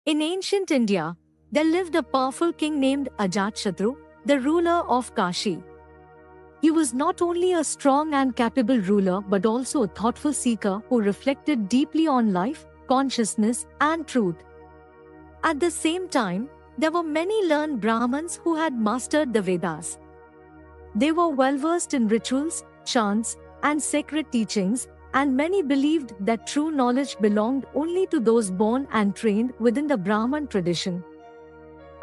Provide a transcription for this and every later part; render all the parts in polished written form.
In ancient India, there lived a powerful king named Ajatshatru, the ruler of Kashi. He was not only a strong and capable ruler but also a thoughtful seeker who reflected deeply on life, consciousness, and truth. At the same time, there were many learned Brahmins who had mastered the Vedas. They were well versed in rituals, chants, and sacred teachings, and many believed that true knowledge belonged only to those born and trained within the Brahman tradition.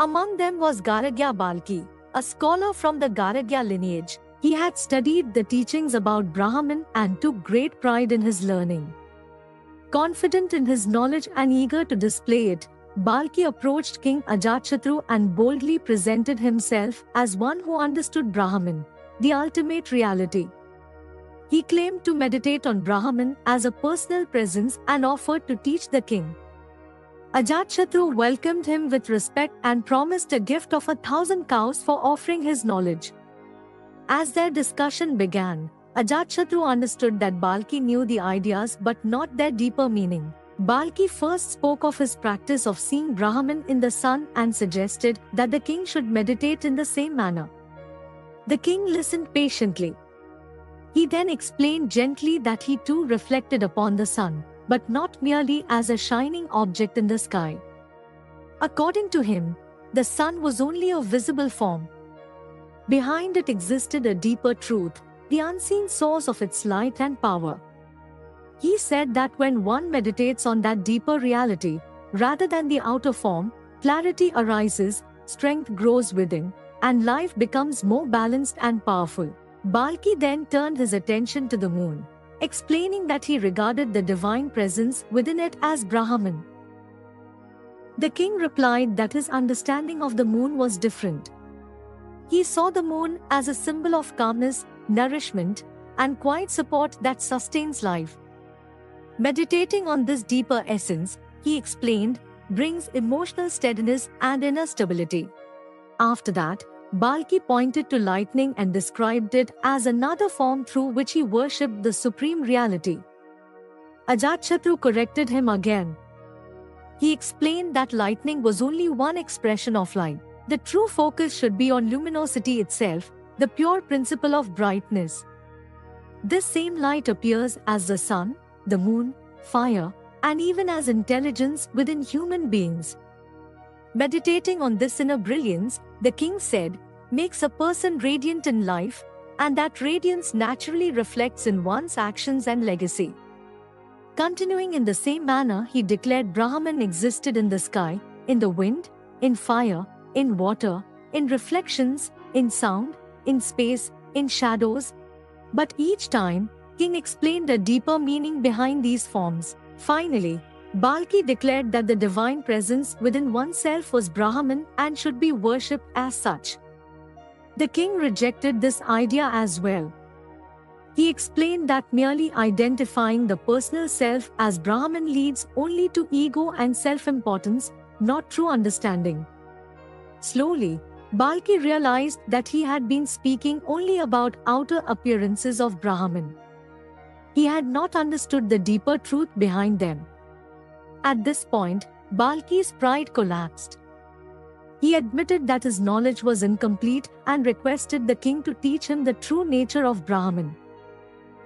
Among them was Gargya Balaki, a scholar from the Gargya lineage. He had studied the teachings about Brahman and took great pride in his learning. Confident in his knowledge and eager to display it, Balaki approached King Ajatashatru and boldly presented himself as one who understood Brahman, the ultimate reality. He claimed to meditate on Brahman as a personal presence and offered to teach the king. Ajatshatru welcomed him with respect and promised a gift of 1,000 cows for offering his knowledge. As their discussion began, Ajatshatru understood that Balaki knew the ideas but not their deeper meaning. Balaki first spoke of his practice of seeing Brahman in the sun and suggested that the king should meditate in the same manner. The king listened patiently. He then explained gently that he too reflected upon the sun, but not merely as a shining object in the sky. According to him, the sun was only a visible form. Behind it existed a deeper truth, the unseen source of its light and power. He said that when one meditates on that deeper reality, rather than the outer form, clarity arises, strength grows within, and life becomes more balanced and powerful. Balaki then turned his attention to the moon, explaining that he regarded the divine presence within it as Brahman. The king replied that his understanding of the moon was different. He saw the moon as a symbol of calmness, nourishment, and quiet support that sustains life. Meditating on this deeper essence, he explained, brings emotional steadiness and inner stability. After that, Balaki pointed to lightning and described it as another form through which he worshipped the supreme reality. Ajatshatru corrected him again. He explained that lightning was only one expression of light. The true focus should be on luminosity itself, the pure principle of brightness. This same light appears as the sun, the moon, fire, and even as intelligence within human beings. Meditating on this inner brilliance, the king said, makes a person radiant in life, and that radiance naturally reflects in one's actions and legacy. Continuing in the same manner, he declared Brahman existed in the sky, in the wind, in fire, in water, in reflections, in sound, in space, in shadows. But each time, King explained a deeper meaning behind these forms. Finally, Balaki declared that the divine presence within oneself was Brahman and should be worshipped as such. The king rejected this idea as well. He explained that merely identifying the personal self as Brahman leads only to ego and self-importance, not true understanding. Slowly, Balaki realized that he had been speaking only about outer appearances of Brahman. He had not understood the deeper truth behind them. At this point, Balki's pride collapsed. He admitted that his knowledge was incomplete and requested the king to teach him the true nature of Brahman.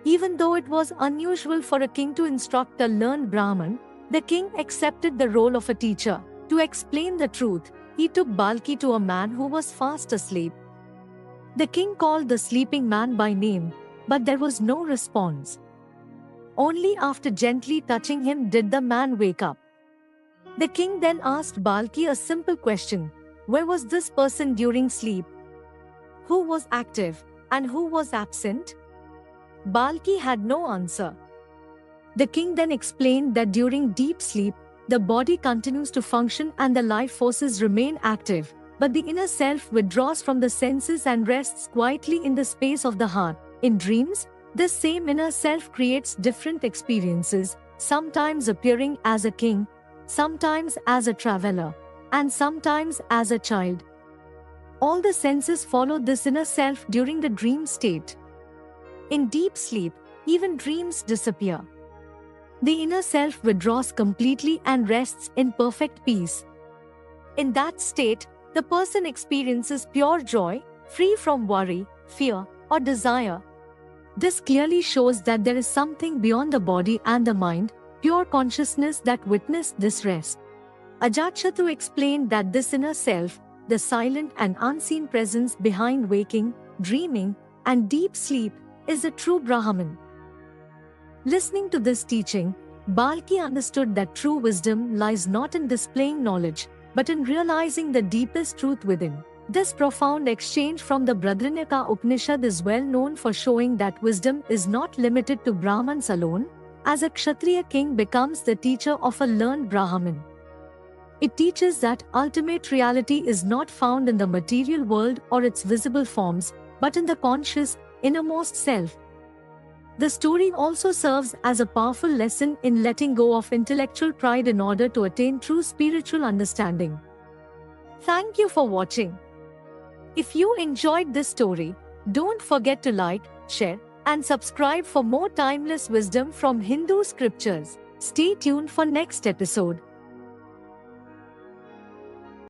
Even though it was unusual for a king to instruct a learned Brahmin, the king accepted the role of a teacher. To explain the truth, he took Balaki to a man who was fast asleep. The king called the sleeping man by name, but there was no response. Only after gently touching him did the man wake up. The king then asked Balaki a simple question: where was this person during sleep? Who was active and who was absent? Balaki had no answer. The king then explained that during deep sleep, the body continues to function and the life forces remain active, but the inner self withdraws from the senses and rests quietly in the space of the heart. In dreams, this same inner self creates different experiences, sometimes appearing as a king, sometimes as a traveler, and sometimes as a child. All the senses follow this inner self during the dream state. In deep sleep, even dreams disappear. The inner self withdraws completely and rests in perfect peace. In that state, the person experiences pure joy, free from worry, fear, or desire. This clearly shows that there is something beyond the body and the mind, pure consciousness that witnessed this rest. Ajatshatru explained that this inner self, the silent and unseen presence behind waking, dreaming, and deep sleep, is the true Brahman. Listening to this teaching, Balaki understood that true wisdom lies not in displaying knowledge, but in realizing the deepest truth within. This profound exchange from the Brihadaranyaka Upanishad is well known for showing that wisdom is not limited to Brahmins alone, as a Kshatriya king becomes the teacher of a learned Brahmin. It teaches that ultimate reality is not found in the material world or its visible forms, but in the conscious, innermost self. The story also serves as a powerful lesson in letting go of intellectual pride in order to attain true spiritual understanding. Thank you for watching. If you enjoyed this story, don't forget to like, share, and subscribe for more timeless wisdom from Hindu scriptures. Stay tuned for next episode.